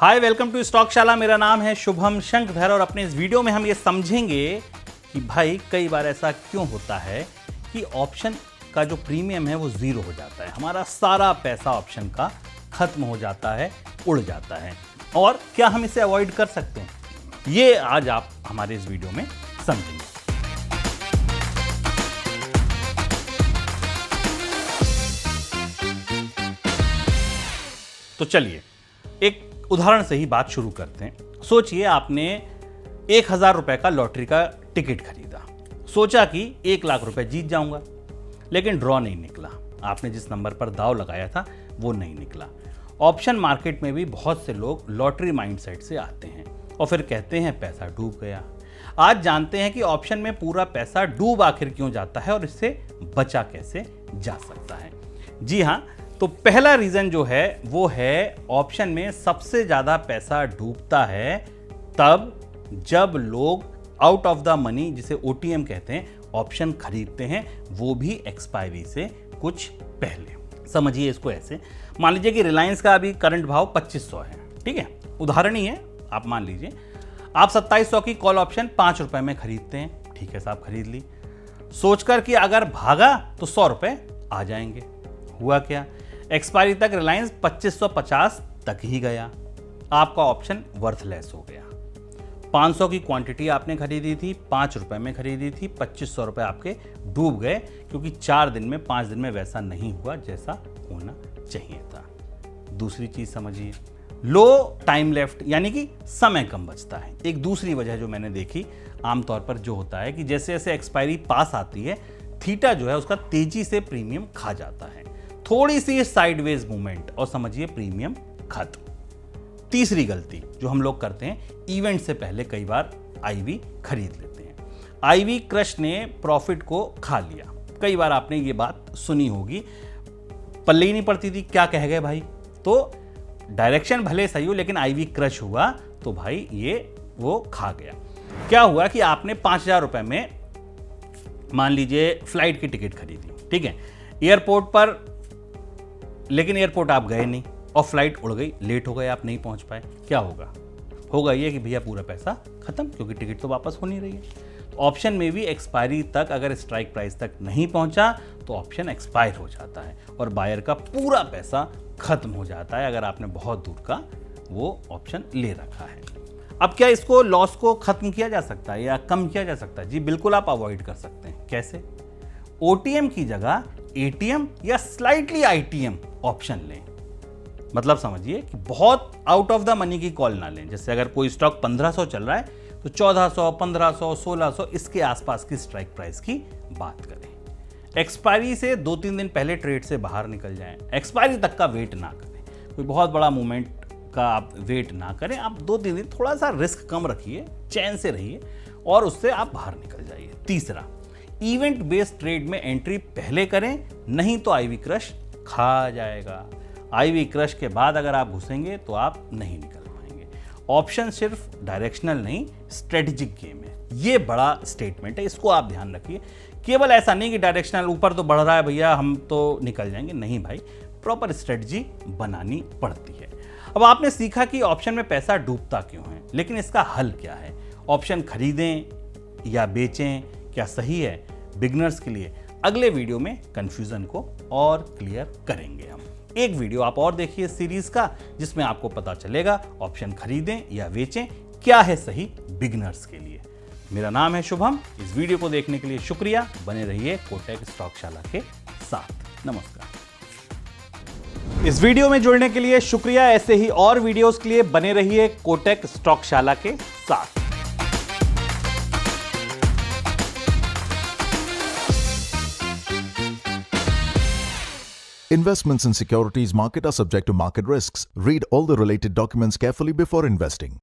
Hi, welcome to स्टॉकशाला। मेरा नाम है शुभम शंखधर और अपने इस वीडियो में हम ये समझेंगे कि भाई कई बार ऐसा क्यों होता है कि ऑप्शन का जो प्रीमियम है वो जीरो हो जाता है। हमारा सारा पैसा ऑप्शन का खत्म हो जाता है, उड़ जाता है, और क्या हम इसे अवॉइड कर सकते हैं, ये आज आप हमारे इस वीडियो में समझेंगे। तो चलिए एक उदाहरण से ही बात शुरू करते हैं। सोचिए आपने 1000 रुपए का लॉटरी का टिकट खरीदा। सोचा कि 1 लाख रुपए जीत जाऊंगा, लेकिन ड्रॉ नहीं निकला। आपने जिस नंबर पर दाव लगाया था वो नहीं निकला। ऑप्शन मार्केट में भी बहुत से लोग लॉटरी माइंडसेट से आते हैं और फिर कहते हैं पैसा डूब गया। आज जानते हैं कि ऑप्शन में पूरा पैसा डूब आखिर क्यों जाता है और इससे बचा कैसे जा सकता है। जी हाँ, तो पहला रीजन जो है वो है ऑप्शन में सबसे ज्यादा पैसा डूबता है तब जब लोग आउट ऑफ द मनी, जिसे ओटीएम कहते हैं, ऑप्शन खरीदते हैं, वो भी एक्सपायरी से कुछ पहले। समझिए इसको ऐसे, मान लीजिए कि रिलायंस का अभी करंट भाव 2500 है, ठीक है, उदाहरण ही है। आप मान लीजिए आप 2700 की कॉल ऑप्शन 5 रुपए में खरीदते हैं, ठीक है साहब, खरीद ली, सोचकर कि अगर भागा तो 100 रुपए आ जाएंगे। हुआ क्या, एक्सपायरी तक रिलायंस 2550 तक ही गया, आपका ऑप्शन वर्थलेस हो गया। 500 की क्वांटिटी आपने खरीदी थी, 5 रुपए में खरीदी थी, 2500 रुपए आपके डूब गए, क्योंकि 4 दिन में 5 दिन में वैसा नहीं हुआ जैसा होना चाहिए था। दूसरी चीज समझिए, लो टाइम लेफ्ट, यानी कि समय कम बचता है। एक दूसरी वजह जो मैंने देखी आमतौर पर जो होता है कि जैसे जैसे एक्सपायरी पास आती है, थीटा जो है उसका तेजी से प्रीमियम खा जाता है। थोड़ी सी साइडवेज मूवमेंट और समझिए प्रीमियम खत्म। तीसरी गलती जो हम लोग करते हैं, इवेंट से पहले कई बार आईवी खरीद लेते हैं। आईवी क्रश ने प्रॉफिट को खा लिया। कई बार आपने ये बात सुनी होगी, पल्ले ही नहीं पड़ती थी, क्या कह गए भाई। तो डायरेक्शन भले सही हो, लेकिन आईवी क्रश हुआ तो भाई ये वो खा गया। क्या हुआ कि आपने 5000 रुपए में मान लीजिए फ्लाइट की टिकट खरीदी, ठीक है, एयरपोर्ट पर, लेकिन एयरपोर्ट आप गए नहीं और फ्लाइट उड़ गई, लेट हो गए, आप नहीं पहुंच पाए। क्या होगा ये कि भैया पूरा पैसा खत्म, क्योंकि टिकट तो वापस हो नहीं रही है। तो ऑप्शन में भी एक्सपायरी तक अगर स्ट्राइक प्राइस तक नहीं पहुंचा तो ऑप्शन एक्सपायर हो जाता है और बायर का पूरा पैसा खत्म हो जाता है, अगर आपने बहुत दूर का वो ऑप्शन ले रखा है। अब क्या इसको, लॉस को खत्म किया जा सकता है या कम किया जा सकता है? जी बिल्कुल, आप अवॉइड कर सकते हैं। कैसे? ओटीएम की जगह एटीएम या स्लाइटली आईटीएम ऑप्शन लें। मतलब समझिए कि बहुत आउट ऑफ द मनी की कॉल ना लें। जैसे अगर कोई स्टॉक 1500 चल रहा है तो 1400, 1500, 1600 इसके आसपास की स्ट्राइक प्राइस की बात करें। एक्सपायरी से 2-3 दिन पहले ट्रेड से बाहर निकल जाएं। एक्सपायरी तक का वेट ना करें, कोई बहुत बड़ा मूवमेंट का आप वेट ना करें। आप 2-3 दिन थोड़ा सा रिस्क कम रखिए, चैन से रहिए और उससे आप बाहर निकल जाइए। तीसरा, इवेंट बेस्ड ट्रेड में एंट्री पहले करें, नहीं तो आईवी क्रश खा जाएगा। आईवी क्रश के बाद अगर आप घुसेंगे तो आप नहीं निकल पाएंगे। ऑप्शन सिर्फ डायरेक्शनल नहीं, स्ट्रेटेजिक गेम है। ये बड़ा स्टेटमेंट है, इसको आप ध्यान रखिए। केवल ऐसा नहीं कि डायरेक्शनल ऊपर तो बढ़ रहा है भैया हम तो निकल जाएंगे, नहीं भाई, प्रॉपर स्ट्रेटजी बनानी पड़ती है। अब आपने सीखा कि ऑप्शन में पैसा डूबता क्यों है, लेकिन इसका हल क्या है? ऑप्शन खरीदें या बेचें, क्या सही है? बिगनर्स के लिए अगले वीडियो में कंफ्यूजन को और क्लियर करेंगे हम। एक वीडियो आप और देखिए सीरीज का, जिसमें आपको पता चलेगा ऑप्शन खरीदें या बेचें, क्या है सही बिगनर्स के लिए। मेरा नाम है शुभम। इस वीडियो को देखने के लिए शुक्रिया। बने रहिए कोटक स्टॉकशाला के साथ। नमस्कार। इस वीडियो में जुड़ने के लिए शुक्रिया। ऐसे ही और वीडियोस के लिए बने रहिए कोटक स्टॉकशाला के साथ। Investments in securities market are subject to market risks. Read all the related documents carefully before investing.